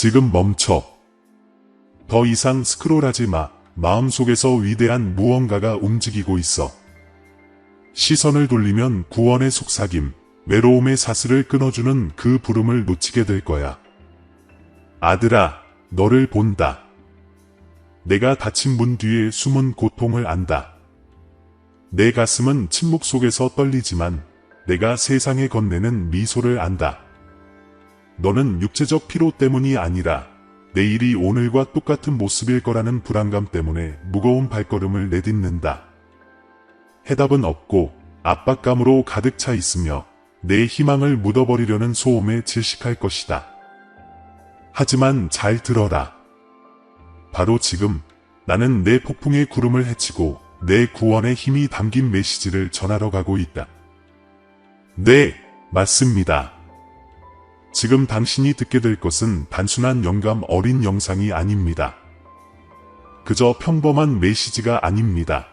지금 멈춰. 더 이상 스크롤하지 마. 마음속에서 위대한 무언가가 움직이고 있어. 시선을 돌리면 구원의 속삭임, 외로움의 사슬을 끊어주는 그 부름을 놓치게 될 거야. 아들아, 너를 본다. 내가 닫힌 문 뒤에 숨은 고통을 안다. 내 가슴은 침묵 속에서 떨리지만 내가 세상에 건네는 미소를 안다. 너는 육체적 피로 때문이 아니라 내일이 오늘과 똑같은 모습일 거라는 불안감 때문에 무거운 발걸음을 내딛는다. 해답은 없고 압박감으로 가득 차 있으며 내 희망을 묻어버리려는 소음에 질식할 것이다. 하지만 잘 들어라. 바로 지금 나는 내 폭풍의 구름을 헤치고 내 구원의 힘이 담긴 메시지를 전하러 가고 있다. 네, 맞습니다. 지금 당신이 듣게 될 것은 단순한 영감 어린 영상이 아닙니다. 그저 평범한 메시지가 아닙니다.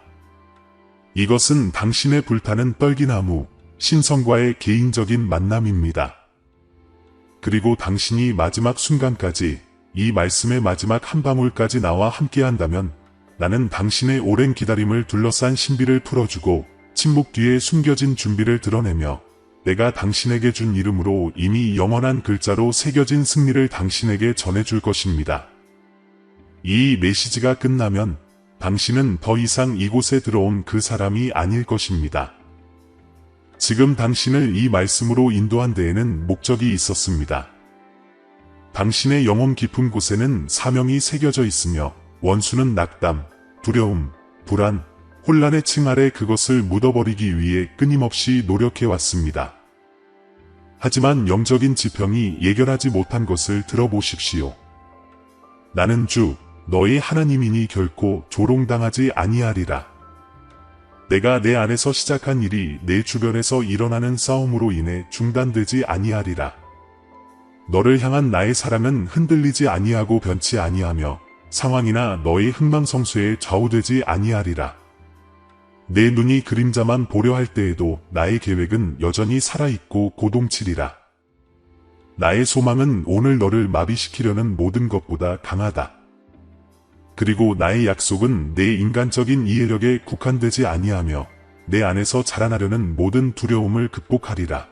이것은 당신의 불타는 떨기나무, 신성과의 개인적인 만남입니다. 그리고 당신이 마지막 순간까지, 이 말씀의 마지막 한 방울까지 나와 함께한다면 나는 당신의 오랜 기다림을 둘러싼 신비를 풀어주고 침묵 뒤에 숨겨진 준비를 드러내며 내가 당신에게 준 이름으로 이미 영원한 글자로 새겨진 승리를 당신에게 전해줄 것입니다. 이 메시지가 끝나면 당신은 더 이상 이곳에 들어온 그 사람이 아닐 것입니다. 지금 당신을 이 말씀으로 인도한 데에는 목적이 있었습니다. 당신의 영혼 깊은 곳에는 사명이 새겨져 있으며 원수는 낙담, 두려움, 불안, 혼란의 층 아래 그것을 묻어버리기 위해 끊임없이 노력해왔습니다. 하지만 영적인 지평이 예견하지 못한 것을 들어보십시오. 나는 주, 너희 하나님이니 결코 조롱당하지 아니하리라. 내가 내 안에서 시작한 일이 내 주변에서 일어나는 싸움으로 인해 중단되지 아니하리라. 너를 향한 나의 사랑은 흔들리지 아니하고 변치 아니하며 상황이나 너의 흥망성쇠에 좌우되지 아니하리라. 내 눈이 그림자만 보려 할 때에도 나의 계획은 여전히 살아있고 고동치리라. 나의 소망은 오늘 너를 마비시키려는 모든 것보다 강하다. 그리고 나의 약속은 내 인간적인 이해력에 국한되지 아니하며 내 안에서 자라나려는 모든 두려움을 극복하리라.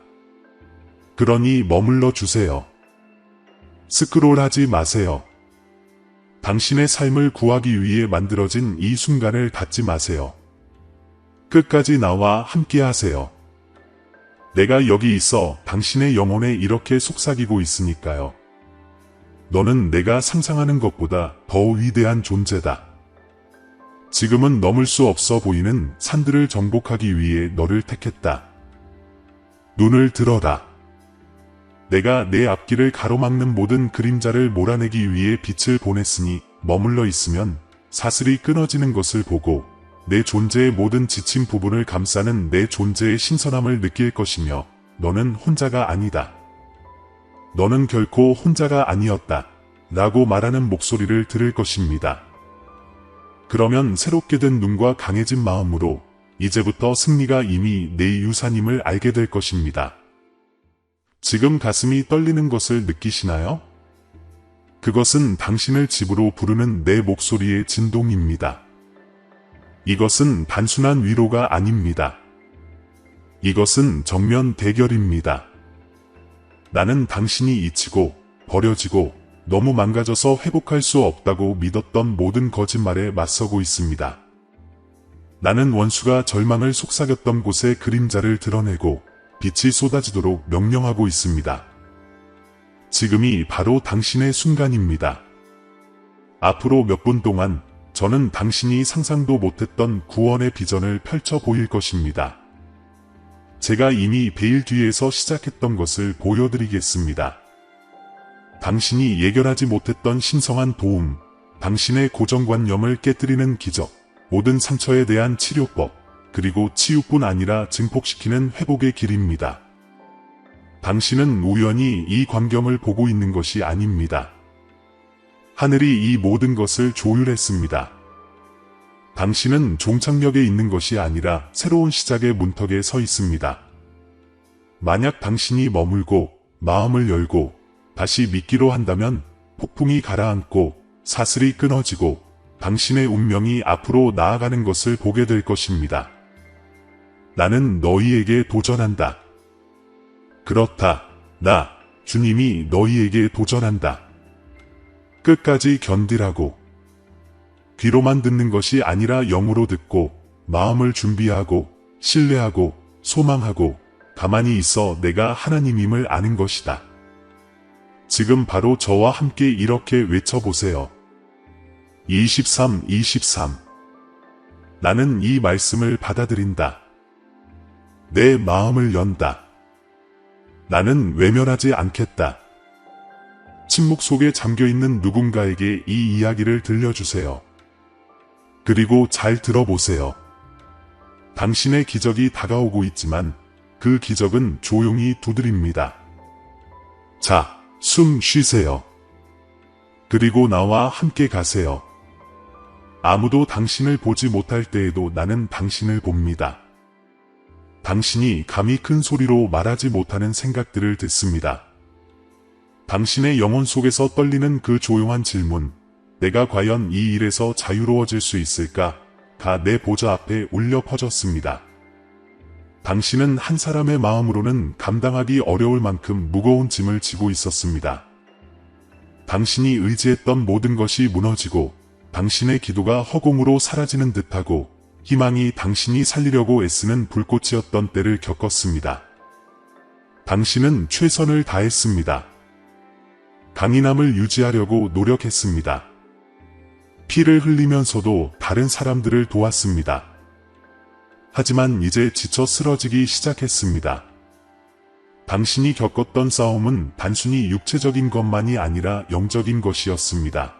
그러니 머물러 주세요. 스크롤하지 마세요. 당신의 삶을 구하기 위해 만들어진 이 순간을 닫지 마세요. 끝까지 나와 함께 하세요. 내가 여기 있어 당신의 영혼에 이렇게 속삭이고 있으니까요. 너는 내가 상상하는 것보다 더 위대한 존재다. 지금은 넘을 수 없어 보이는 산들을 정복하기 위해 너를 택했다. 눈을 들어라. 내가 내 앞길을 가로막는 모든 그림자를 몰아내기 위해 빛을 보냈으니 머물러 있으면 사슬이 끊어지는 것을 보고 내 존재의 모든 지친 부분을 감싸는 내 존재의 신선함을 느낄 것이며 너는 혼자가 아니다. 너는 결코 혼자가 아니었다. 라고 말하는 목소리를 들을 것입니다. 그러면 새롭게 된 눈과 강해진 마음으로 이제부터 승리가 이미 내 유산임을 알게 될 것입니다. 지금 가슴이 떨리는 것을 느끼시나요? 그것은 당신을 집으로 부르는 내 목소리의 진동입니다. 이것은 단순한 위로가 아닙니다. 이것은 정면 대결입니다. 나는 당신이 잊히고 버려지고 너무 망가져서 회복할 수 없다고 믿었던 모든 거짓말에 맞서고 있습니다. 나는 원수가 절망을 속삭였던 곳에 그림자를 드러내고 빛이 쏟아지도록 명령하고 있습니다. 지금이 바로 당신의 순간입니다. 앞으로 몇 분 동안 저는 당신이 상상도 못했던 구원의 비전을 펼쳐 보일 것입니다. 제가 이미 베일 뒤에서 시작했던 것을 보여드리겠습니다. 당신이 예견하지 못했던 신성한 도움, 당신의 고정관념을 깨뜨리는 기적, 모든 상처에 대한 치료법, 그리고 치유뿐 아니라 증폭시키는 회복의 길입니다. 당신은 우연히 이 광경을 보고 있는 것이 아닙니다. 하늘이 이 모든 것을 조율했습니다. 당신은 종착역에 있는 것이 아니라 새로운 시작의 문턱에 서 있습니다. 만약 당신이 머물고 마음을 열고 다시 믿기로 한다면 폭풍이 가라앉고 사슬이 끊어지고 당신의 운명이 앞으로 나아가는 것을 보게 될 것입니다. 나는 너희에게 도전한다. 그렇다. 나, 주님이 너희에게 도전한다. 끝까지 견디라고. 귀로만 듣는 것이 아니라 영으로 듣고 마음을 준비하고 신뢰하고 소망하고 가만히 있어 내가 하나님임을 아는 것이다. 지금 바로 저와 함께 이렇게 외쳐보세요. 23. 나는 이 말씀을 받아들인다. 내 마음을 연다. 나는 외면하지 않겠다. 침묵 속에 잠겨있는 누군가에게 이 이야기를 들려주세요. 그리고 잘 들어보세요. 당신의 기적이 다가오고 있지만 그 기적은 조용히 두드립니다. 자, 숨 쉬세요. 그리고 나와 함께 가세요. 아무도 당신을 보지 못할 때에도 나는 당신을 봅니다. 당신이 감히 큰 소리로 말하지 못하는 생각들을 듣습니다. 당신의 영혼 속에서 떨리는 그 조용한 질문, 내가 과연 이 일에서 자유로워질 수 있을까? 가 내 보좌 앞에 울려 퍼졌습니다. 당신은 한 사람의 마음으로는 감당하기 어려울 만큼 무거운 짐을 지고 있었습니다. 당신이 의지했던 모든 것이 무너지고 당신의 기도가 허공으로 사라지는 듯하고 희망이 당신이 살리려고 애쓰는 불꽃이었던 때를 겪었습니다. 당신은 최선을 다했습니다. 강인함을 유지하려고 노력했습니다. 피를 흘리면서도 다른 사람들을 도왔습니다. 하지만 이제 지쳐 쓰러지기 시작했습니다. 당신이 겪었던 싸움은 단순히 육체적인 것만이 아니라 영적인 것이었습니다.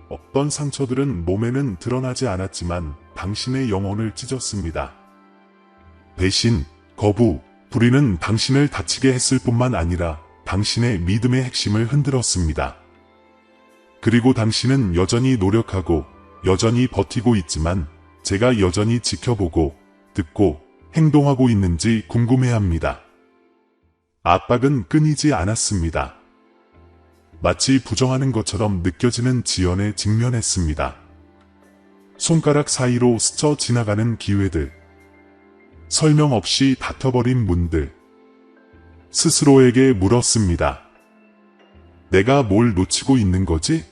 어떤 상처들은 몸에는 드러나지 않았지만 당신의 영혼을 찢었습니다. 배신, 거부, 불의는 당신을 다치게 했을 뿐만 아니라 당신의 믿음의 핵심을 흔들었습니다. 그리고 당신은 여전히 노력하고 여전히 버티고 있지만 제가 여전히 지켜보고 듣고 행동하고 있는지 궁금해합니다. 압박은 끊이지 않았습니다. 마치 부정하는 것처럼 느껴지는 지연에 직면했습니다. 손가락 사이로 스쳐 지나가는 기회들, 설명 없이 닫혀버린 문들, 스스로에게 물었습니다. 내가 뭘 놓치고 있는 거지?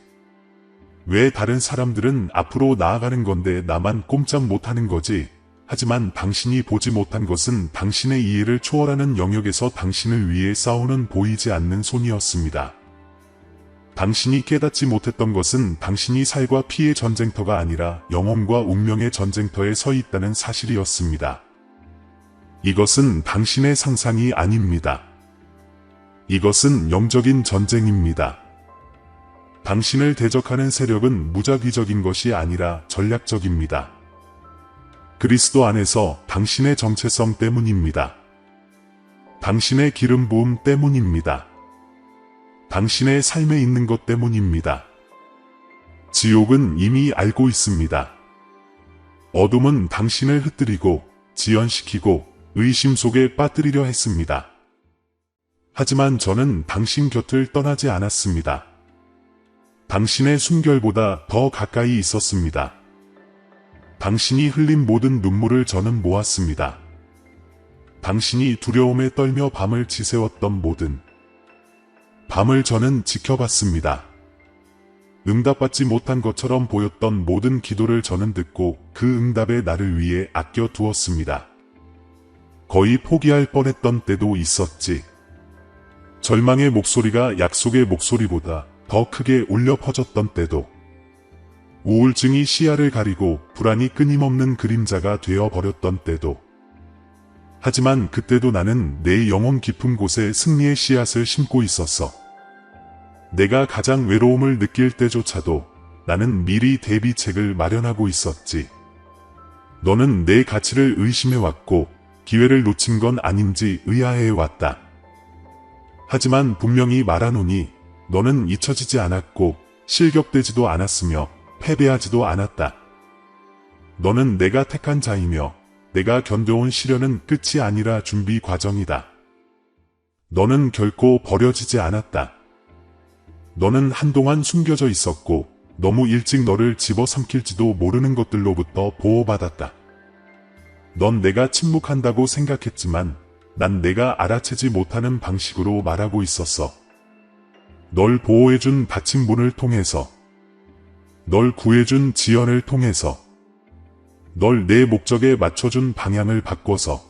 왜 다른 사람들은 앞으로 나아가는 건데 나만 꼼짝 못하는 거지? 하지만 당신이 보지 못한 것은 당신의 이해를 초월하는 영역에서 당신을 위해 싸우는 보이지 않는 손이었습니다. 당신이 깨닫지 못했던 것은 당신이 살과 피의 전쟁터가 아니라 영혼과 운명의 전쟁터에 서 있다는 사실이었습니다. 이것은 당신의 상상이 아닙니다. 이것은 영적인 전쟁입니다. 당신을 대적하는 세력은 무작위적인 것이 아니라 전략적입니다. 그리스도 안에서 당신의 정체성 때문입니다. 당신의 기름 부음 때문입니다. 당신의 삶에 있는 것 때문입니다. 지옥은 이미 알고 있습니다. 어둠은 당신을 흩뜨리고 지연시키고 의심 속에 빠뜨리려 했습니다. 하지만 저는 당신 곁을 떠나지 않았습니다. 당신의 숨결보다 더 가까이 있었습니다. 당신이 흘린 모든 눈물을 저는 모았습니다. 당신이 두려움에 떨며 밤을 지새웠던 모든 밤을 저는 지켜봤습니다. 응답받지 못한 것처럼 보였던 모든 기도를 저는 듣고 그 응답에 나를 위해 아껴 두었습니다. 거의 포기할 뻔했던 때도 있었지. 절망의 목소리가 약속의 목소리보다 더 크게 울려 퍼졌던 때도, 우울증이 시야를 가리고 불안이 끊임없는 그림자가 되어버렸던 때도. 하지만 그때도 나는 내 영혼 깊은 곳에 승리의 씨앗을 심고 있었어. 내가 가장 외로움을 느낄 때조차도 나는 미리 대비책을 마련하고 있었지. 너는 내 가치를 의심해왔고 기회를 놓친 건 아닌지 의아해왔다. 하지만 분명히 말하노니 너는 잊혀지지 않았고 실격되지도 않았으며 패배하지도 않았다. 너는 내가 택한 자이며 내가 견뎌온 시련은 끝이 아니라 준비 과정이다. 너는 결코 버려지지 않았다. 너는 한동안 숨겨져 있었고 너무 일찍 너를 집어삼킬지도 모르는 것들로부터 보호받았다. 넌 내가 침묵한다고 생각했지만 난 내가 알아채지 못하는 방식으로 말하고 있었어. 널 보호해준 받침분을 통해서, 널 구해준 지연을 통해서, 널 내 목적에 맞춰준 방향을 바꿔서.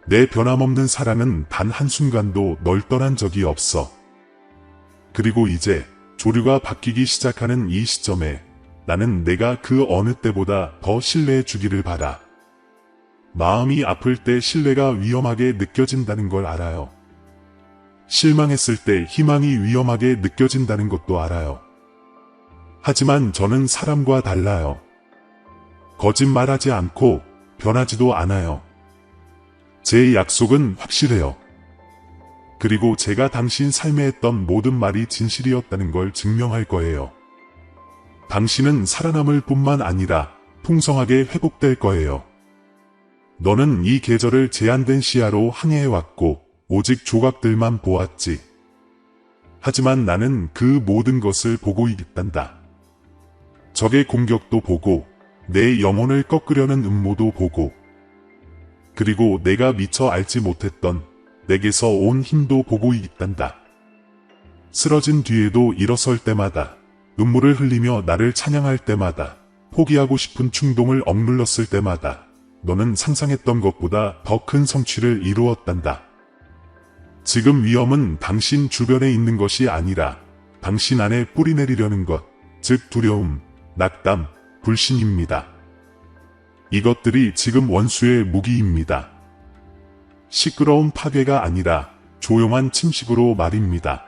내 변함없는 사랑은 단 한순간도 널 떠난 적이 없어. 그리고 이제 조류가 바뀌기 시작하는 이 시점에 나는 내가 그 어느 때보다 더 신뢰해 주기를 바라. 마음이 아플 때 신뢰가 위험하게 느껴진다는 걸 알아요. 실망했을 때 희망이 위험하게 느껴진다는 것도 알아요. 하지만 저는 사람과 달라요. 거짓말하지 않고 변하지도 않아요. 제 약속은 확실해요. 그리고 제가 당신 삶에 했던 모든 말이 진실이었다는 걸 증명할 거예요. 당신은 살아남을 뿐만 아니라 풍성하게 회복될 거예요. 너는 이 계절을 제한된 시야로 항해해왔고 오직 조각들만 보았지. 하지만 나는 그 모든 것을 보고 있단다. 적의 공격도 보고 내 영혼을 꺾으려는 음모도 보고 그리고 내가 미처 알지 못했던 내게서 온 힘도 보고 있단다. 쓰러진 뒤에도 일어설 때마다, 눈물을 흘리며 나를 찬양할 때마다, 포기하고 싶은 충동을 억눌렀을 때마다 너는 상상했던 것보다 더 큰 성취를 이루었단다. 지금 위험은 당신 주변에 있는 것이 아니라 당신 안에 뿌리내리려는 것, 즉 두려움, 낙담, 불신입니다. 이것들이 지금 원수의 무기입니다. 시끄러운 파괴가 아니라 조용한 침식으로 말입니다.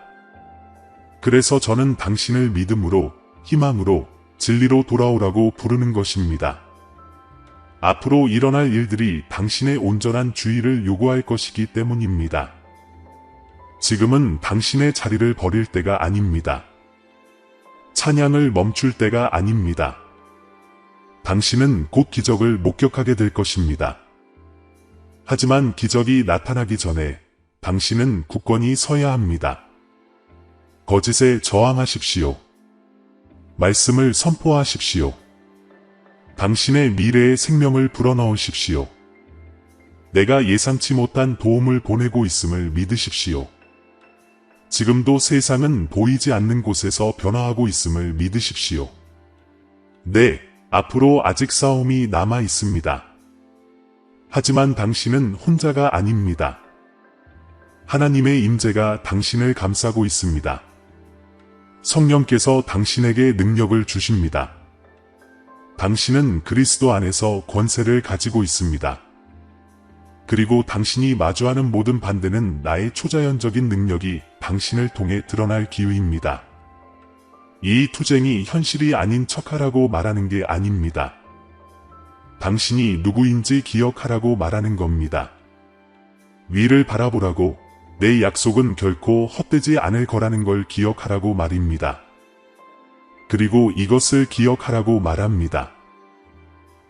그래서 저는 당신을 믿음으로, 희망으로, 진리로 돌아오라고 부르는 것입니다. 앞으로 일어날 일들이 당신의 온전한 주의를 요구할 것이기 때문입니다. 지금은 당신의 자리를 버릴 때가 아닙니다. 찬양을 멈출 때가 아닙니다. 당신은 곧 기적을 목격하게 될 것입니다. 하지만 기적이 나타나기 전에 당신은 굳건히 서야 합니다. 거짓에 저항하십시오. 말씀을 선포하십시오. 당신의 미래의 생명을 불어넣으십시오. 내가 예상치 못한 도움을 보내고 있음을 믿으십시오. 지금도 세상은 보이지 않는 곳에서 변화하고 있음을 믿으십시오. 네, 앞으로 아직 싸움이 남아 있습니다. 하지만 당신은 혼자가 아닙니다. 하나님의 임재가 당신을 감싸고 있습니다. 성령께서 당신에게 능력을 주십니다. 당신은 그리스도 안에서 권세를 가지고 있습니다. 그리고 당신이 마주하는 모든 반대는 나의 초자연적인 능력이 당신을 통해 드러날 기회입니다. 이 투쟁이 현실이 아닌 척하라고 말하는 게 아닙니다. 당신이 누구인지 기억하라고 말하는 겁니다. 위를 바라보라고, 내 약속은 결코 헛되지 않을 거라는 걸 기억하라고 말입니다. 그리고 이것을 기억하라고 말합니다.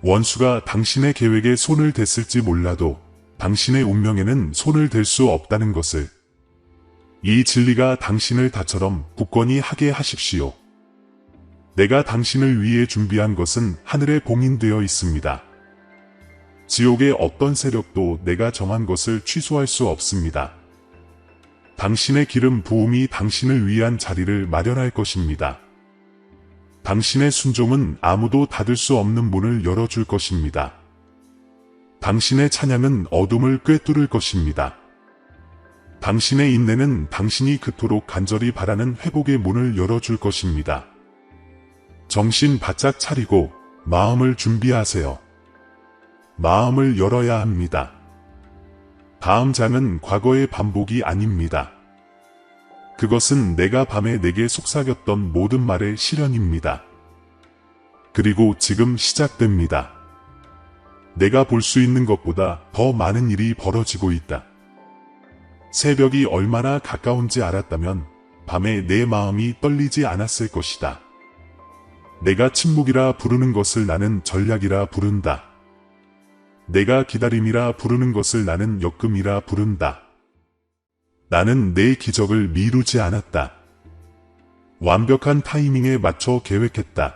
원수가 당신의 계획에 손을 댔을지 몰라도 당신의 운명에는 손을 댈 수 없다는 것을. 이 진리가 당신을 다처럼 굳건히 하게 하십시오. 내가 당신을 위해 준비한 것은 하늘에 봉인되어 있습니다. 지옥의 어떤 세력도 내가 정한 것을 취소할 수 없습니다. 당신의 기름 부음이 당신을 위한 자리를 마련할 것입니다. 당신의 순종은 아무도 닫을 수 없는 문을 열어줄 것입니다. 당신의 찬양은 어둠을 꿰뚫을 것입니다. 당신의 인내는 당신이 그토록 간절히 바라는 회복의 문을 열어줄 것입니다. 정신 바짝 차리고 마음을 준비하세요. 마음을 열어야 합니다. 다음 장은 과거의 반복이 아닙니다. 그것은 내가 밤에 내게 속삭였던 모든 말의 실현입니다. 그리고 지금 시작됩니다. 내가 볼 수 있는 것보다 더 많은 일이 벌어지고 있다. 새벽이 얼마나 가까운지 알았다면 밤에 내 마음이 떨리지 않았을 것이다. 내가 침묵이라 부르는 것을 나는 전략이라 부른다. 내가 기다림이라 부르는 것을 나는 역금이라 부른다. 나는 내 기적을 미루지 않았다. 완벽한 타이밍에 맞춰 계획했다.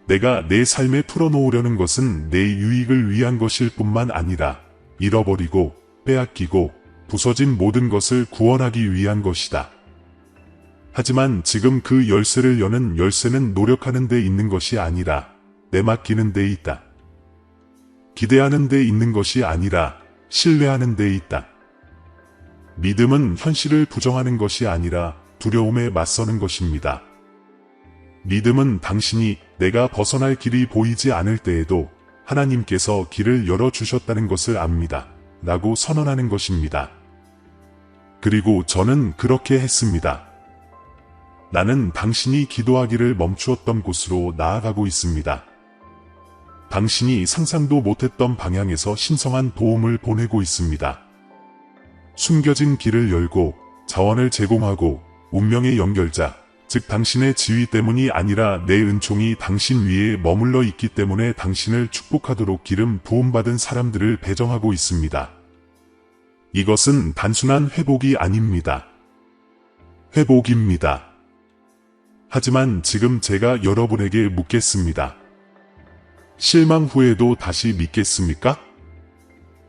내가 내 삶에 풀어놓으려는 것은 내 유익을 위한 것일 뿐만 아니라 잃어버리고 빼앗기고 부서진 모든 것을 구원하기 위한 것이다. 하지만 지금 그 열쇠를 여는 열쇠는 노력하는 데 있는 것이 아니라 내맡기는 데 있다. 기대하는 데 있는 것이 아니라 신뢰하는 데 있다. 믿음은 현실을 부정하는 것이 아니라 두려움에 맞서는 것입니다. 믿음은 당신이 내가 벗어날 길이 보이지 않을 때에도 하나님께서 길을 열어주셨다는 것을 압니다. 라고 선언하는 것입니다. 그리고 저는 그렇게 했습니다. 나는 당신이 기도하기를 멈추었던 곳으로 나아가고 있습니다. 당신이 상상도 못했던 방향에서 신성한 도움을 보내고 있습니다. 숨겨진 길을 열고 자원을 제공하고 운명의 연결자, 즉 당신의 지위 때문이 아니라 내 은총이 당신 위에 머물러 있기 때문에 당신을 축복하도록 기름 부음받은 사람들을 배정하고 있습니다. 이것은 단순한 회복이 아닙니다. 회복입니다. 하지만 지금 제가 여러분에게 묻겠습니다. 실망 후에도 다시 믿겠습니까?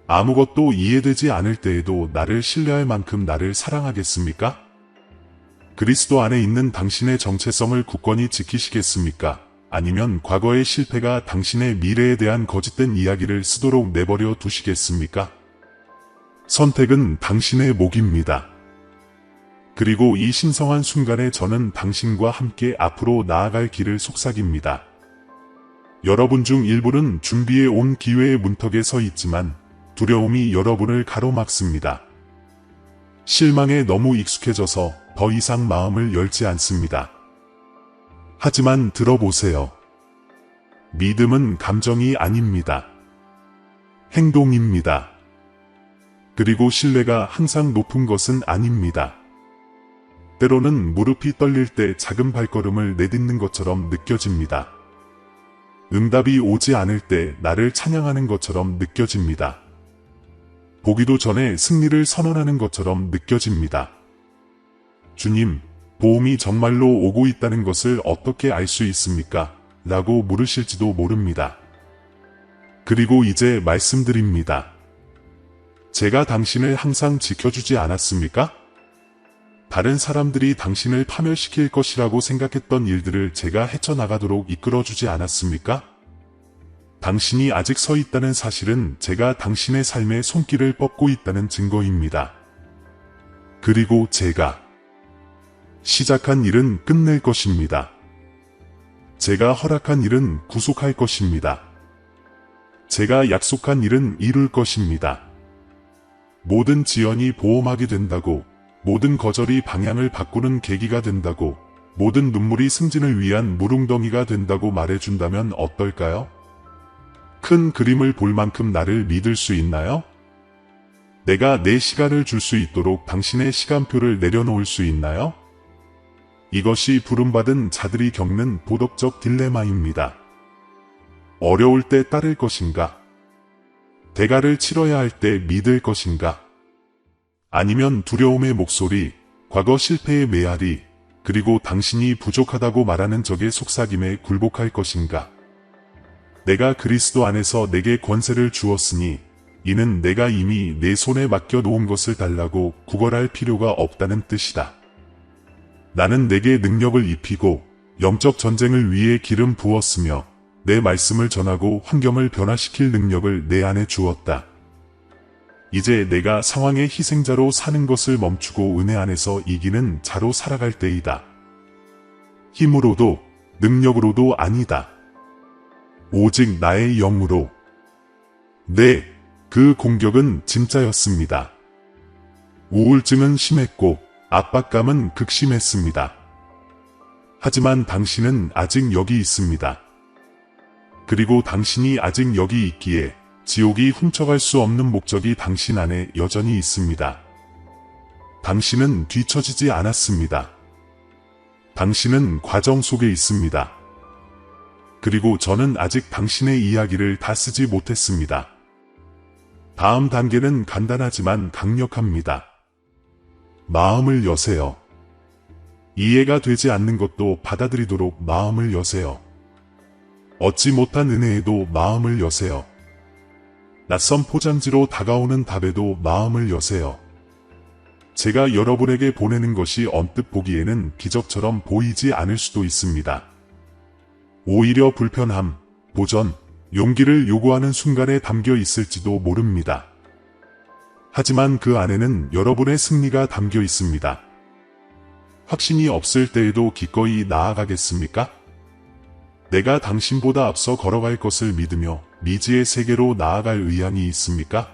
아무것도 이해되지 않을 때에도 나를 신뢰할 만큼 나를 사랑하겠습니까? 그리스도 안에 있는 당신의 정체성을 굳건히 지키시겠습니까? 아니면 과거의 실패가 당신의 미래에 대한 거짓된 이야기를 쓰도록 내버려 두시겠습니까? 선택은 당신의 몫입니다. 그리고 이 신성한 순간에 저는 당신과 함께 앞으로 나아갈 길을 속삭입니다. 여러분 중 일부는 준비해 온 기회의 문턱에 서 있지만 두려움이 여러분을 가로막습니다. 실망에 너무 익숙해져서 더 이상 마음을 열지 않습니다. 하지만 들어보세요. 믿음은 감정이 아닙니다. 행동입니다. 그리고 신뢰가 항상 높은 것은 아닙니다. 때로는 무릎이 떨릴 때 작은 발걸음을 내딛는 것처럼 느껴집니다. 응답이 오지 않을 때 나를 찬양하는 것처럼 느껴집니다. 보기도 전에 승리를 선언하는 것처럼 느껴집니다. 주님, 보험이 정말로 오고 있다는 것을 어떻게 알 수 있습니까? 라고 물으실지도 모릅니다. 그리고 이제 말씀드립니다. 제가 당신을 항상 지켜주지 않았습니까? 다른 사람들이 당신을 파멸시킬 것이라고 생각했던 일들을 제가 헤쳐나가도록 이끌어주지 않았습니까? 당신이 아직 서 있다는 사실은 제가 당신의 삶의 손길을 뻗고 있다는 증거입니다. 그리고 제가 시작한 일은 끝낼 것입니다. 제가 허락한 일은 구속할 것입니다. 제가 약속한 일은 이룰 것입니다. 모든 지연이 보험하게 된다고, 모든 거절이 방향을 바꾸는 계기가 된다고, 모든 눈물이 승진을 위한 물웅덩이가 된다고 말해준다면 어떨까요? 큰 그림을 볼 만큼 나를 믿을 수 있나요? 내가 내 시간을 줄 수 있도록 당신의 시간표를 내려놓을 수 있나요? 이것이 부름받은 자들이 겪는 도덕적 딜레마입니다. 어려울 때 따를 것인가? 대가를 치러야 할 때 믿을 것인가? 아니면 두려움의 목소리, 과거 실패의 메아리, 그리고 당신이 부족하다고 말하는 적의 속삭임에 굴복할 것인가? 내가 그리스도 안에서 내게 권세를 주었으니 이는 내가 이미 내 손에 맡겨 놓은 것을 달라고 구걸할 필요가 없다는 뜻이다. 나는 내게 능력을 입히고 영적 전쟁을 위해 기름 부었으며 내 말씀을 전하고 환경을 변화시킬 능력을 내 안에 주었다. 이제 내가 상황의 희생자로 사는 것을 멈추고 은혜 안에서 이기는 자로 살아갈 때이다. 힘으로도 능력으로도 아니다. 오직 나의 영으로. 네, 그 공격은 진짜였습니다. 우울증은 심했고 압박감은 극심했습니다. 하지만 당신은 아직 여기 있습니다. 그리고 당신이 아직 여기 있기에 지옥이 훔쳐갈 수 없는 목적이 당신 안에 여전히 있습니다. 당신은 뒤처지지 않았습니다. 당신은 과정 속에 있습니다. 그리고 저는 아직 당신의 이야기를 다 쓰지 못했습니다. 다음 단계는 간단하지만 강력합니다. 마음을 여세요. 이해가 되지 않는 것도 받아들이도록 마음을 여세요. 얻지 못한 은혜에도 마음을 여세요. 낯선 포장지로 다가오는 답에도 마음을 여세요. 제가 여러분에게 보내는 것이 언뜻 보기에는 기적처럼 보이지 않을 수도 있습니다. 오히려 불편함, 도전, 용기를 요구하는 순간에 담겨 있을지도 모릅니다. 하지만 그 안에는 여러분의 승리가 담겨 있습니다. 확신이 없을 때에도 기꺼이 나아가겠습니까? 내가 당신보다 앞서 걸어갈 것을 믿으며 미지의 세계로 나아갈 의향이 있습니까?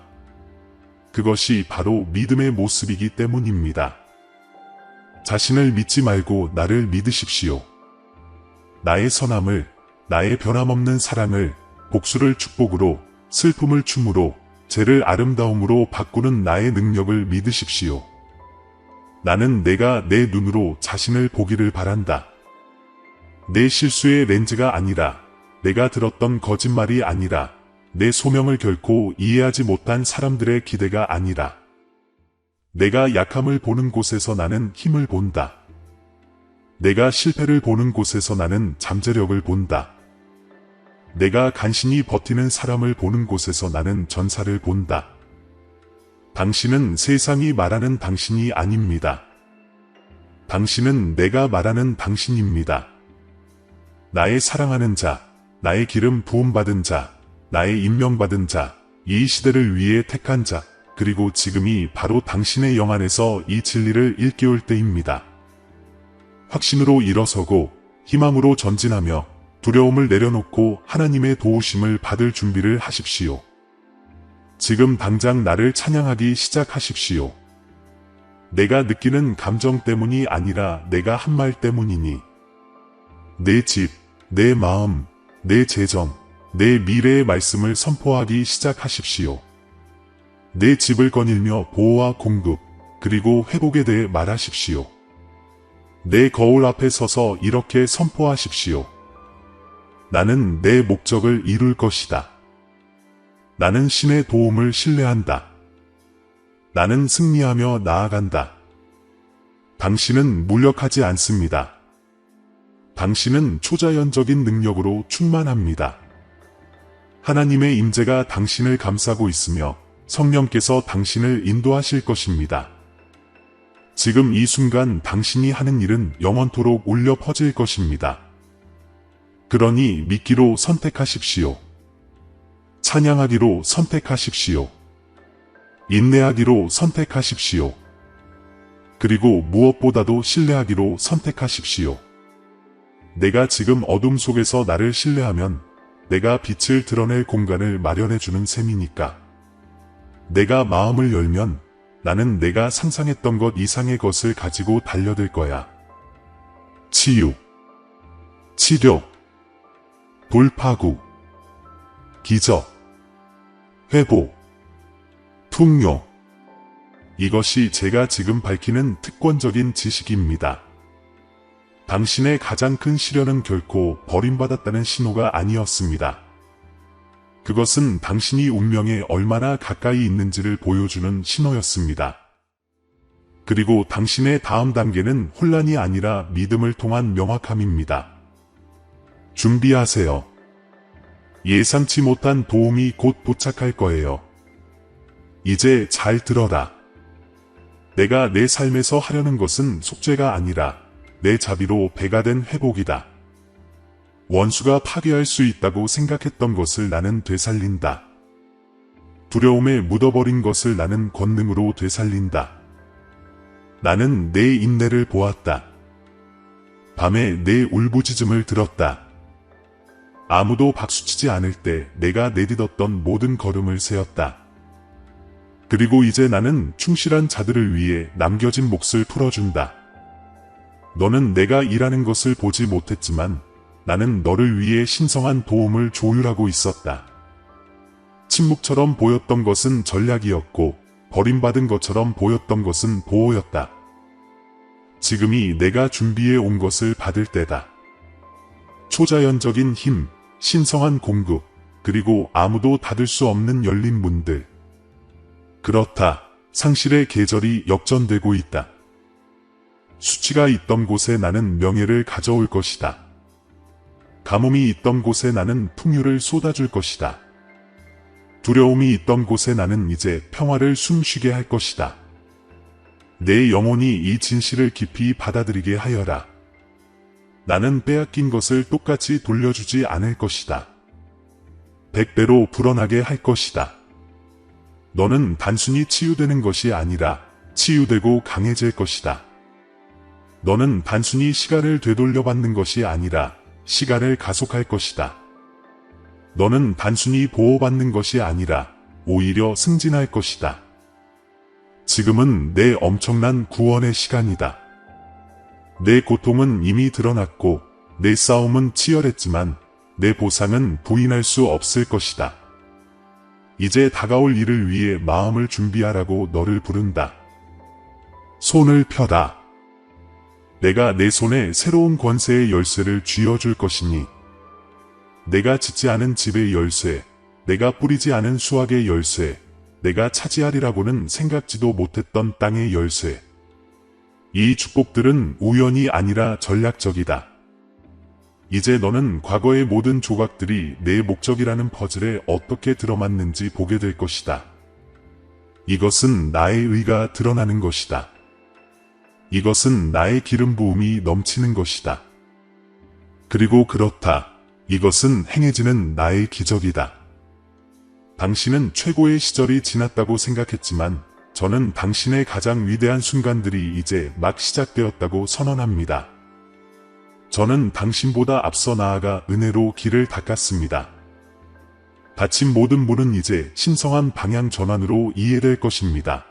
그것이 바로 믿음의 모습이기 때문입니다. 자신을 믿지 말고 나를 믿으십시오. 나의 선함을, 나의 변함없는 사랑을, 복수를 축복으로, 슬픔을 춤으로, 죄를 아름다움으로 바꾸는 나의 능력을 믿으십시오. 나는 내가 내 눈으로 자신을 보기를 바란다. 내 실수의 렌즈가 아니라, 내가 들었던 거짓말이 아니라, 내 소명을 결코 이해하지 못한 사람들의 기대가 아니라, 내가 약함을 보는 곳에서 나는 힘을 본다. 내가 실패를 보는 곳에서 나는 잠재력을 본다. 내가 간신히 버티는 사람을 보는 곳에서 나는 전사를 본다. 당신은 세상이 말하는 당신이 아닙니다. 당신은 내가 말하는 당신입니다. 나의 사랑하는 자, 나의 기름 부음받은 자, 나의 임명받은 자, 이 시대를 위해 택한 자, 그리고 지금이 바로 당신의 영 안에서 이 진리를 일깨울 때입니다. 확신으로 일어서고 희망으로 전진하며 두려움을 내려놓고 하나님의 도우심을 받을 준비를 하십시오. 지금 당장 나를 찬양하기 시작하십시오. 내가 느끼는 감정 때문이 아니라 내가 한 말 때문이니 내 집, 내 마음, 내 재정, 내 미래의 말씀을 선포하기 시작하십시오. 내 집을 거닐며 보호와 공급, 그리고 회복에 대해 말하십시오. 내 거울 앞에 서서 이렇게 선포하십시오. 나는 내 목적을 이룰 것이다. 나는 신의 도움을 신뢰한다. 나는 승리하며 나아간다. 당신은 무력하지 않습니다. 당신은 초자연적인 능력으로 충만합니다. 하나님의 임재가 당신을 감싸고 있으며 성령께서 당신을 인도하실 것입니다. 지금 이 순간 당신이 하는 일은 영원토록 울려 퍼질 것입니다. 그러니 믿기로 선택하십시오. 찬양하기로 선택하십시오. 인내하기로 선택하십시오. 그리고 무엇보다도 신뢰하기로 선택하십시오. 내가 지금 어둠 속에서 나를 신뢰하면 내가 빛을 드러낼 공간을 마련해주는 셈이니까. 내가 마음을 열면 나는 내가 상상했던 것 이상의 것을 가지고 달려들 거야. 치유, 치료, 돌파구, 기적, 회복, 풍요. 이것이 제가 지금 밝히는 특권적인 지식입니다. 당신의 가장 큰 시련은 결코 버림받았다는 신호가 아니었습니다. 그것은 당신이 운명에 얼마나 가까이 있는지를 보여주는 신호였습니다. 그리고 당신의 다음 단계는 혼란이 아니라 믿음을 통한 명확함입니다. 준비하세요. 예상치 못한 도움이 곧 도착할 거예요. 이제 잘 들어라. 내가 내 삶에서 하려는 것은 속죄가 아니라 내 자비로 배가 된 회복이다. 원수가 파괴할 수 있다고 생각했던 것을 나는 되살린다. 두려움에 묻어버린 것을 나는 권능으로 되살린다. 나는 내 인내를 보았다. 밤에 내 울부짖음을 들었다. 아무도 박수치지 않을 때 내가 내딛었던 모든 걸음을 세었다. 그리고 이제 나는 충실한 자들을 위해 남겨진 몫을 풀어준다. 너는 내가 일하는 것을 보지 못했지만 나는 너를 위해 신성한 도움을 조율하고 있었다. 침묵처럼 보였던 것은 전략이었고 버림받은 것처럼 보였던 것은 보호였다. 지금이 내가 준비해 온 것을 받을 때다. 초자연적인 힘, 신성한 공급, 그리고 아무도 닫을 수 없는 열린 문들. 그렇다. 상실의 계절이 역전되고 있다. 수치가 있던 곳에 나는 명예를 가져올 것이다. 가뭄이 있던 곳에 나는 풍요를 쏟아줄 것이다. 두려움이 있던 곳에 나는 이제 평화를 숨쉬게 할 것이다. 내 영혼이 이 진실을 깊이 받아들이게 하여라. 나는 빼앗긴 것을 똑같이 돌려주지 않을 것이다. 100배로 불어나게 할 것이다. 너는 단순히 치유되는 것이 아니라 치유되고 강해질 것이다. 너는 단순히 시간을 되돌려받는 것이 아니라 시간을 가속할 것이다. 너는 단순히 보호받는 것이 아니라 오히려 승진할 것이다. 지금은 내 엄청난 구원의 시간이다. 내 고통은 이미 드러났고 내 싸움은 치열했지만 내 보상은 부인할 수 없을 것이다. 이제 다가올 일을 위해 마음을 준비하라고 너를 부른다. 손을 펴라. 내가 내 손에 새로운 권세의 열쇠를 쥐어줄 것이니 내가 짓지 않은 집의 열쇠, 내가 뿌리지 않은 수확의 열쇠, 내가 차지하리라고는 생각지도 못했던 땅의 열쇠. 이 축복들은 우연이 아니라 전략적이다. 이제 너는 과거의 모든 조각들이 내 목적이라는 퍼즐에 어떻게 들어맞는지 보게 될 것이다. 이것은 나의 의가 드러나는 것이다. 이것은 나의 기름 부음이 넘치는 것이다. 그리고 그렇다. 이것은 행해지는 나의 기적이다. 당신은 최고의 시절이 지났다고 생각했지만 저는 당신의 가장 위대한 순간들이 이제 막 시작되었다고 선언합니다. 저는 당신보다 앞서 나아가 은혜로 길을 닦았습니다. 닫힌 모든 문은 이제 신성한 방향 전환으로 이해될 것입니다.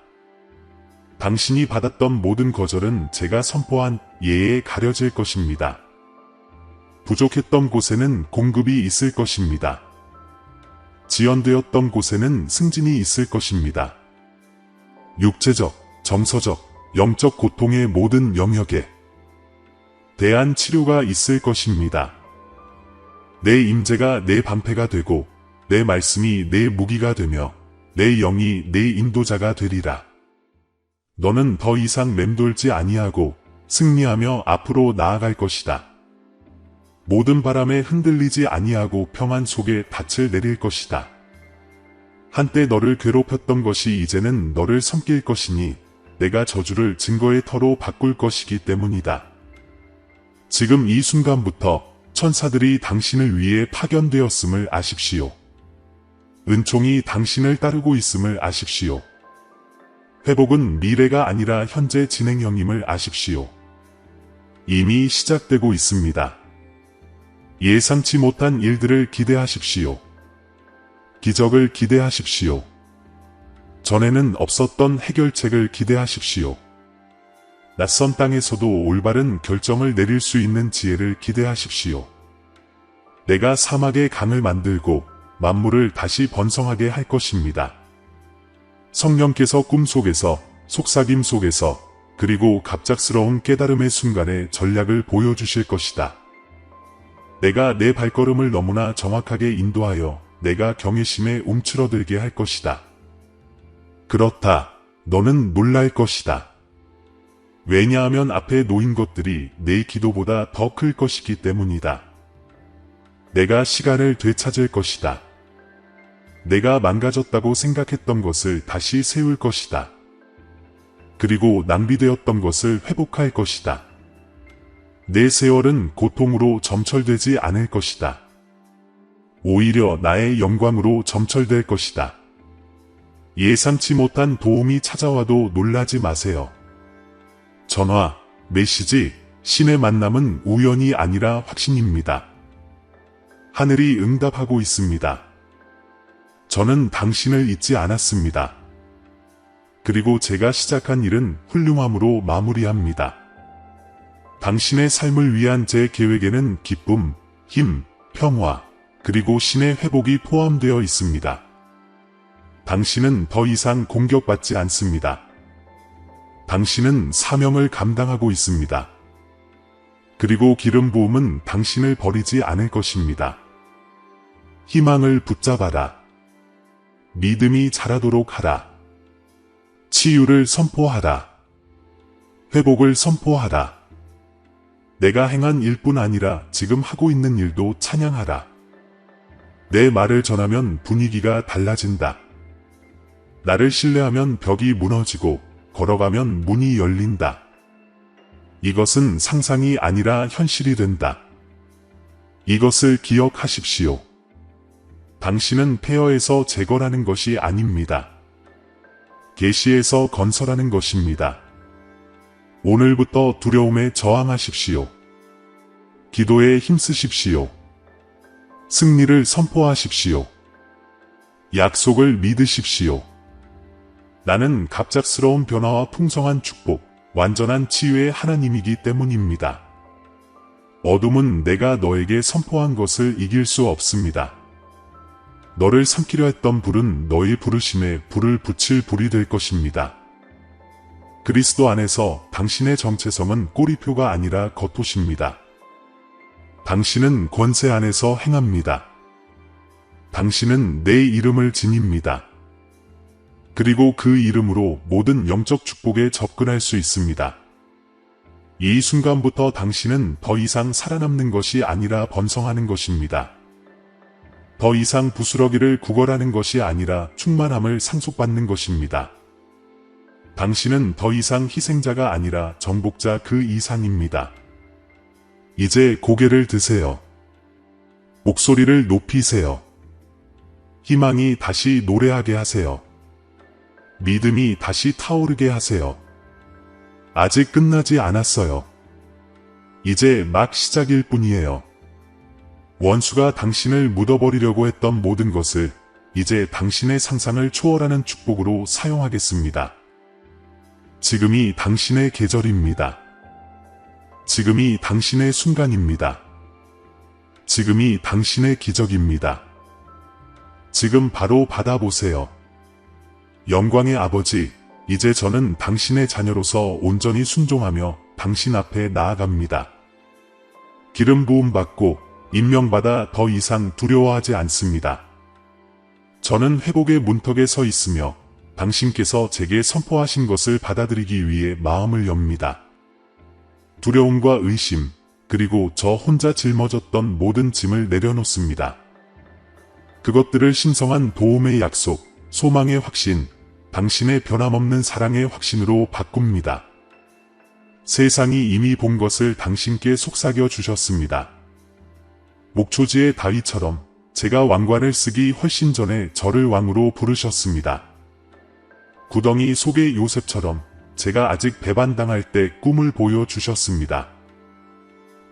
당신이 받았던 모든 거절은 제가 선포한 예에 가려질 것입니다. 부족했던 곳에는 공급이 있을 것입니다. 지연되었던 곳에는 승진이 있을 것입니다. 육체적, 정서적, 영적 고통의 모든 영역에 대한 치료가 있을 것입니다. 내 임재가 내 방패가 되고 내 말씀이 내 무기가 되며 내 영이 내 인도자가 되리라. 너는 더 이상 맴돌지 아니하고 승리하며 앞으로 나아갈 것이다. 모든 바람에 흔들리지 아니하고 평안 속에 닻을 내릴 것이다. 한때 너를 괴롭혔던 것이 이제는 너를 섬길 것이니 내가 저주를 증거의 터로 바꿀 것이기 때문이다. 지금 이 순간부터 천사들이 당신을 위해 파견되었음을 아십시오. 은총이 당신을 따르고 있음을 아십시오. 회복은 미래가 아니라 현재 진행형임을 아십시오. 이미 시작되고 있습니다. 예상치 못한 일들을 기대하십시오. 기적을 기대하십시오. 전에는 없었던 해결책을 기대하십시오. 낯선 땅에서도 올바른 결정을 내릴 수 있는 지혜를 기대하십시오. 내가 사막의 강을 만들고 만물을 다시 번성하게 할 것입니다. 성령께서 꿈속에서, 속삭임 속에서, 그리고 갑작스러운 깨달음의 순간에 전략을 보여주실 것이다. 내가 내 발걸음을 너무나 정확하게 인도하여 내가 경외심에 움츠러들게 할 것이다. 그렇다. 너는 놀랄 것이다. 왜냐하면 앞에 놓인 것들이 내 기도보다 더 클 것이기 때문이다. 내가 시간을 되찾을 것이다. 내가 망가졌다고 생각했던 것을 다시 세울 것이다. 그리고 낭비되었던 것을 회복할 것이다. 내 세월은 고통으로 점철되지 않을 것이다. 오히려 나의 영광으로 점철될 것이다. 예상치 못한 도움이 찾아와도 놀라지 마세요. 전화, 메시지, 신의 만남은 우연이 아니라 확신입니다. 하늘이 응답하고 있습니다. 저는 당신을 잊지 않았습니다. 그리고 제가 시작한 일은 훌륭함으로 마무리합니다. 당신의 삶을 위한 제 계획에는 기쁨, 힘, 평화, 그리고 신의 회복이 포함되어 있습니다. 당신은 더 이상 공격받지 않습니다. 당신은 사명을 감당하고 있습니다. 그리고 기름 부음은 당신을 버리지 않을 것입니다. 희망을 붙잡아라. 믿음이 자라도록 하라. 치유를 선포하라. 회복을 선포하라. 내가 행한 일뿐 아니라 지금 하고 있는 일도 찬양하라. 내 말을 전하면 분위기가 달라진다. 나를 신뢰하면 벽이 무너지고 걸어가면 문이 열린다. 이것은 상상이 아니라 현실이 된다. 이것을 기억하십시오. 당신은 폐허에서 재건하는 것이 아닙니다. 계시에서 건설하는 것입니다. 오늘부터 두려움에 저항하십시오. 기도에 힘쓰십시오. 승리를 선포하십시오. 약속을 믿으십시오. 나는 갑작스러운 변화와 풍성한 축복, 완전한 치유의 하나님이기 때문입니다. 어둠은 내가 너에게 선포한 것을 이길 수 없습니다. 너를 삼키려 했던 불은 너의 부르심에 불을 붙일 불이 될 것입니다. 그리스도 안에서 당신의 정체성은 꼬리표가 아니라 겉옷입니다. 당신은 권세 안에서 행합니다. 당신은 내 이름을 지닙니다. 그리고 그 이름으로 모든 영적 축복에 접근할 수 있습니다. 이 순간부터 당신은 더 이상 살아남는 것이 아니라 번성하는 것입니다. 더 이상 부스러기를 구걸하는 것이 아니라 충만함을 상속받는 것입니다. 당신은 더 이상 희생자가 아니라 정복자 그 이상입니다. 이제 고개를 드세요. 목소리를 높이세요. 희망이 다시 노래하게 하세요. 믿음이 다시 타오르게 하세요. 아직 끝나지 않았어요. 이제 막 시작일 뿐이에요. 원수가 당신을 묻어버리려고 했던 모든 것을 이제 당신의 상상을 초월하는 축복으로 사용하겠습니다. 지금이 당신의 계절입니다. 지금이 당신의 순간입니다. 지금이 당신의 기적입니다. 지금 바로 받아보세요. 영광의 아버지, 이제 저는 당신의 자녀로서 온전히 순종하며 당신 앞에 나아갑니다. 기름 부음 받고 임명받아 더 이상 두려워하지 않습니다. 저는 회복의 문턱에 서 있으며 당신께서 제게 선포하신 것을 받아들이기 위해 마음을 엽니다. 두려움과 의심, 그리고 저 혼자 짊어졌던 모든 짐을 내려놓습니다. 그것들을 신성한 도움의 약속, 소망의 확신, 당신의 변함없는 사랑의 확신으로 바꿉니다. 세상이 이미 본 것을 당신께 속삭여 주셨습니다. 목초지의 다윗처럼 제가 왕관을 쓰기 훨씬 전에 저를 왕으로 부르셨습니다. 구덩이 속의 요셉처럼 제가 아직 배반당할 때 꿈을 보여주셨습니다.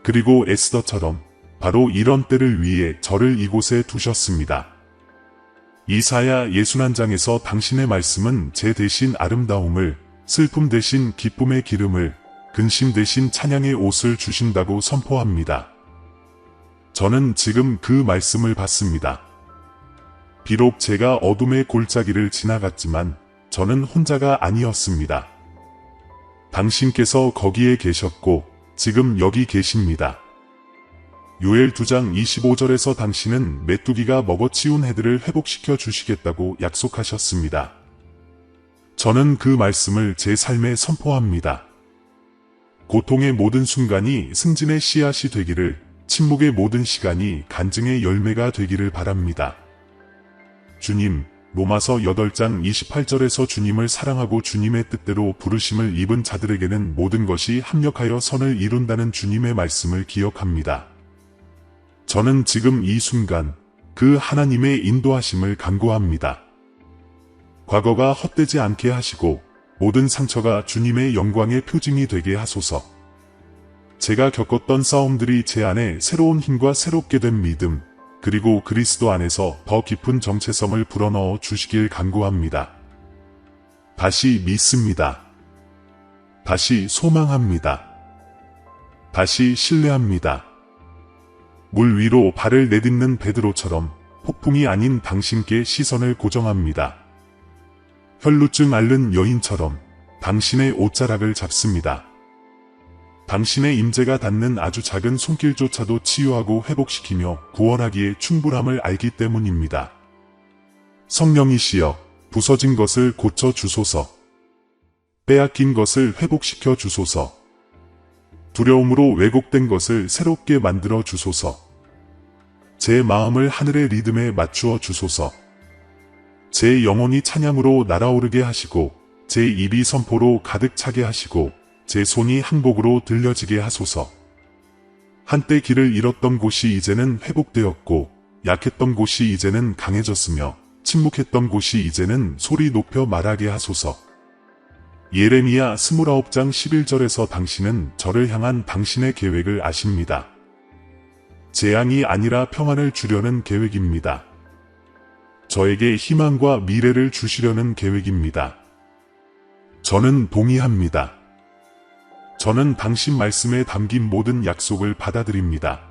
그리고 에스더처럼 바로 이런 때를 위해 저를 이곳에 두셨습니다. 이사야 61장에서 당신의 말씀은 제 대신 아름다움을, 슬픔 대신 기쁨의 기름을, 근심 대신 찬양의 옷을 주신다고 선포합니다. 저는 지금 그 말씀을 받습니다. 비록 제가 어둠의 골짜기를 지나갔지만 저는 혼자가 아니었습니다. 당신께서 거기에 계셨고 지금 여기 계십니다. 요엘 2장 25절에서 당신은 메뚜기가 먹어치운 해들을 회복시켜 주시겠다고 약속하셨습니다. 저는 그 말씀을 제 삶에 선포합니다. 고통의 모든 순간이 승진의 씨앗이 되기를, 침묵의 모든 시간이 간증의 열매가 되기를 바랍니다. 주님, 로마서 8장 28절에서 주님을 사랑하고 주님의 뜻대로 부르심을 입은 자들에게는 모든 것이 합력하여 선을 이룬다는 주님의 말씀을 기억합니다. 저는 지금 이 순간 그 하나님의 인도하심을 간구합니다. 과거가 헛되지 않게 하시고 모든 상처가 주님의 영광의 표징이 되게 하소서. 제가 겪었던 싸움들이 제 안에 새로운 힘과 새롭게 된 믿음, 그리고 그리스도 안에서 더 깊은 정체성을 불어넣어 주시길 간구합니다. 다시 믿습니다. 다시 소망합니다. 다시 신뢰합니다. 물 위로 발을 내딛는 베드로처럼 폭풍이 아닌 당신께 시선을 고정합니다. 혈루증 앓는 여인처럼 당신의 옷자락을 잡습니다. 당신의 임재가 닿는 아주 작은 손길조차도 치유하고 회복시키며 구원하기에 충분함을 알기 때문입니다. 성령이시여, 부서진 것을 고쳐 주소서. 빼앗긴 것을 회복시켜 주소서. 두려움으로 왜곡된 것을 새롭게 만들어 주소서. 제 마음을 하늘의 리듬에 맞추어 주소서. 제 영혼이 찬양으로 날아오르게 하시고 제 입이 선포로 가득 차게 하시고 제 손이 항복으로 들려지게 하소서. 한때 길을 잃었던 곳이 이제는 회복되었고 약했던 곳이 이제는 강해졌으며 침묵했던 곳이 이제는 소리 높여 말하게 하소서. 예레미야 29장 11절에서 당신은 저를 향한 당신의 계획을 아십니다. 재앙이 아니라 평안을 주려는 계획입니다. 저에게 희망과 미래를 주시려는 계획입니다. 저는 동의합니다. 저는 당신 말씀에 담긴 모든 약속을 받아들입니다.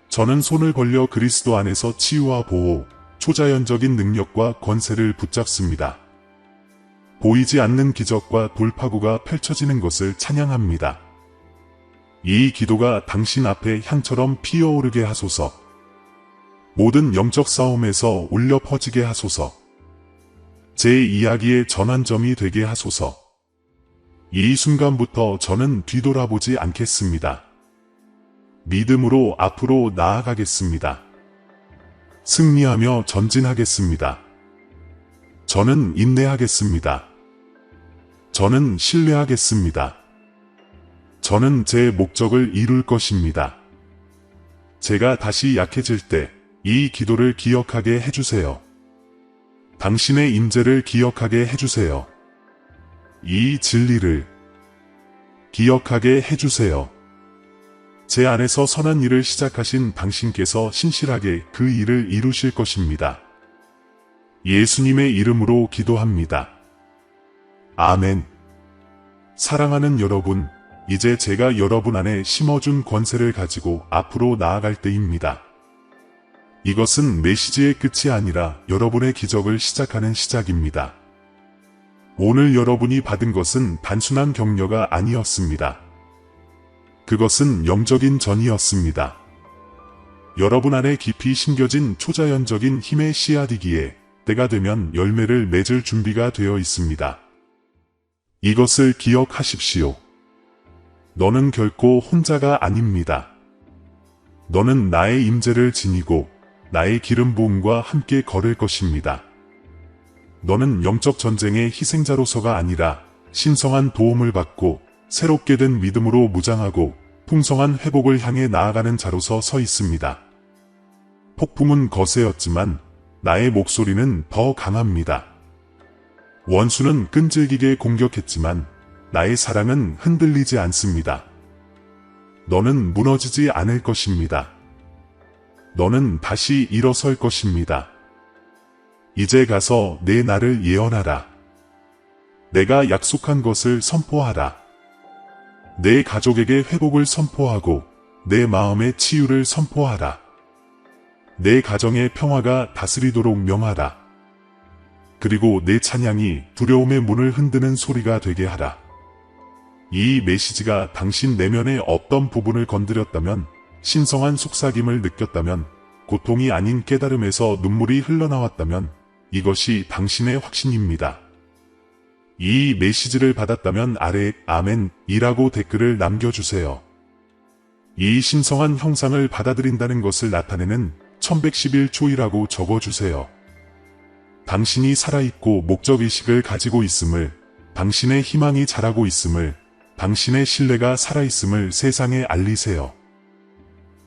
저는 손을 벌려 그리스도 안에서 치유와 보호, 초자연적인 능력과 권세를 붙잡습니다. 보이지 않는 기적과 돌파구가 펼쳐지는 것을 찬양합니다. 이 기도가 당신 앞에 향처럼 피어오르게 하소서. 모든 영적 싸움에서 울려 퍼지게 하소서. 제 이야기의 전환점이 되게 하소서. 이 순간부터 저는 뒤돌아보지 않겠습니다. 믿음으로 앞으로 나아가겠습니다. 승리하며 전진하겠습니다. 저는 인내하겠습니다. 저는 신뢰하겠습니다. 저는 제 목적을 이룰 것입니다. 제가 다시 약해질 때 이 기도를 기억하게 해주세요. 당신의 임재를 기억하게 해주세요. 이 진리를 기억하게 해주세요. 제 안에서 선한 일을 시작하신 당신께서 신실하게 그 일을 이루실 것입니다. 예수님의 이름으로 기도합니다. 아멘. 사랑하는 여러분, 이제 제가 여러분 안에 심어준 권세를 가지고 앞으로 나아갈 때입니다. 이것은 메시지의 끝이 아니라 여러분의 기적을 시작하는 시작입니다. 오늘 여러분이 받은 것은 단순한 격려가 아니었습니다. 그것은 영적인 전이었습니다. 여러분 안에 깊이 심겨진 초자연적인 힘의 씨앗이기에 때가 되면 열매를 맺을 준비가 되어 있습니다. 이것을 기억하십시오. 너는 결코 혼자가 아닙니다. 너는 나의 임재를 지니고 나의 기름 부음과 함께 걸을 것입니다. 너는 영적 전쟁의 희생자로서가 아니라 신성한 도움을 받고 새롭게 된 믿음으로 무장하고 풍성한 회복을 향해 나아가는 자로서 서 있습니다. 폭풍은 거세였지만 나의 목소리는 더 강합니다. 원수는 끈질기게 공격했지만 나의 사랑은 흔들리지 않습니다. 너는 무너지지 않을 것입니다. 너는 다시 일어설 것입니다. 이제 가서 내 날을 예언하라. 내가 약속한 것을 선포하라. 내 가족에게 회복을 선포하고 내 마음의 치유를 선포하라. 내 가정의 평화가 다스리도록 명하라. 그리고 내 찬양이 두려움의 문을 흔드는 소리가 되게 하라. 이 메시지가 당신 내면의 어떤 부분을 건드렸다면, 신성한 속삭임을 느꼈다면, 고통이 아닌 깨달음에서 눈물이 흘러나왔다면 이것이 당신의 확신입니다. 이 메시지를 받았다면 아래 아멘이라고 댓글을 남겨주세요. 이 신성한 형상을 받아들인다는 것을 나타내는 1111초이라고 적어주세요. 당신이 살아있고 목적의식을 가지고 있음을, 당신의 희망이 자라고 있음을, 당신의 신뢰가 살아있음을 세상에 알리세요.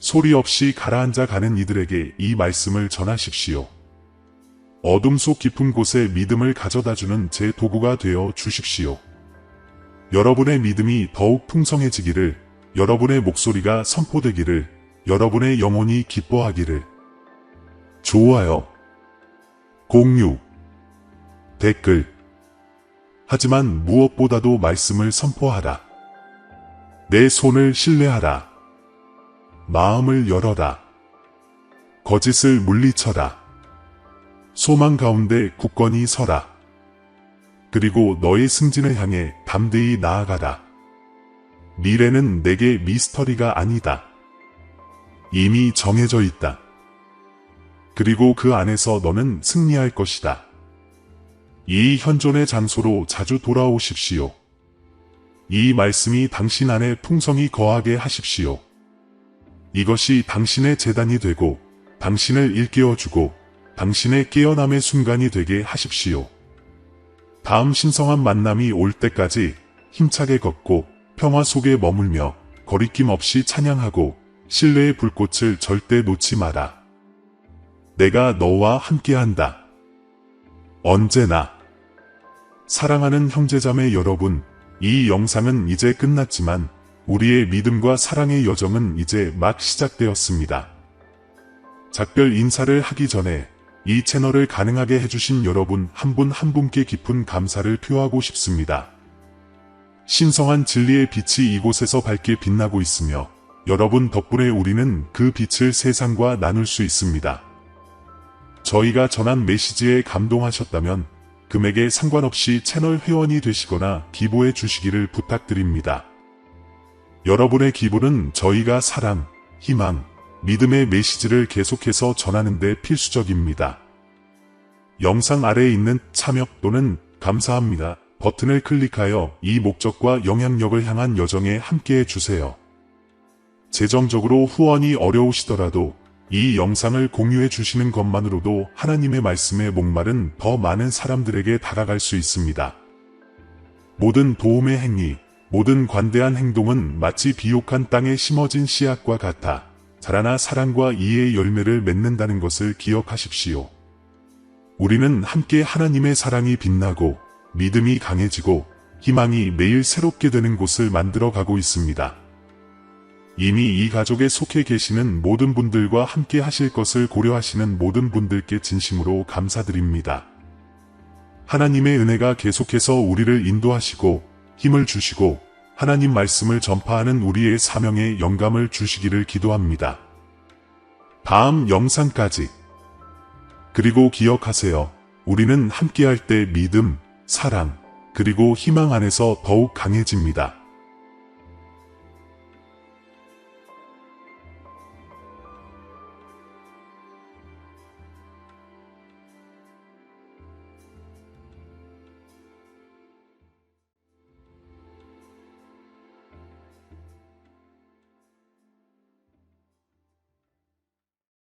소리 없이 가라앉아 가는 이들에게 이 말씀을 전하십시오. 어둠 속 깊은 곳에 믿음을 가져다주는 제 도구가 되어 주십시오. 여러분의 믿음이 더욱 풍성해지기를, 여러분의 목소리가 선포되기를, 여러분의 영혼이 기뻐하기를. 좋아요, 공유, 댓글. 하지만 무엇보다도 말씀을 선포하라. 내 손을 신뢰하라. 마음을 열어라. 거짓을 물리쳐라. 소망 가운데 굳건히 서라. 그리고 너의 승진을 향해 담대히 나아가라. 미래는 내게 미스터리가 아니다. 이미 정해져 있다. 그리고 그 안에서 너는 승리할 것이다. 이 현존의 장소로 자주 돌아오십시오. 이 말씀이 당신 안에 풍성히 거하게 하십시오. 이것이 당신의 재단이 되고 당신을 일깨워주고 당신의 깨어남의 순간이 되게 하십시오. 다음 신성한 만남이 올 때까지 힘차게 걷고 평화 속에 머물며 거리낌 없이 찬양하고 신뢰의 불꽃을 절대 놓지 마라. 내가 너와 함께한다. 언제나. 사랑하는 형제자매 여러분, 이 영상은 이제 끝났지만 우리의 믿음과 사랑의 여정은 이제 막 시작되었습니다. 작별 인사를 하기 전에 이 채널을 가능하게 해주신 여러분 한 분 한 분께 깊은 감사를 표하고 싶습니다. 신성한 진리의 빛이 이곳에서 밝게 빛나고 있으며 여러분 덕분에 우리는 그 빛을 세상과 나눌 수 있습니다. 저희가 전한 메시지에 감동하셨다면 금액에 상관없이 채널 회원이 되시거나 기부해 주시기를 부탁드립니다. 여러분의 기부는 저희가 사랑, 희망, 믿음의 메시지를 계속해서 전하는 데 필수적입니다. 영상 아래에 있는 참여 또는 감사합니다 버튼을 클릭하여 이 목적과 영향력을 향한 여정에 함께해 주세요. 재정적으로 후원이 어려우시더라도 이 영상을 공유해 주시는 것만으로도 하나님의 말씀에 목마른 더 많은 사람들에게 다가갈 수 있습니다. 모든 도움의 행위, 모든 관대한 행동은 마치 비옥한 땅에 심어진 씨앗과 같아 자라나 사랑과 이해의 열매를 맺는다는 것을 기억하십시오. 우리는 함께 하나님의 사랑이 빛나고 믿음이 강해지고 희망이 매일 새롭게 되는 곳을 만들어 가고 있습니다. 이미 이 가족에 속해 계시는 모든 분들과 함께 하실 것을 고려하시는 모든 분들께 진심으로 감사드립니다. 하나님의 은혜가 계속해서 우리를 인도하시고 힘을 주시고 하나님 말씀을 전파하는 우리의 사명에 영감을 주시기를 기도합니다. 다음 영상까지. 그리고 기억하세요. 우리는 함께할 때 믿음, 사랑, 그리고 희망 안에서 더욱 강해집니다.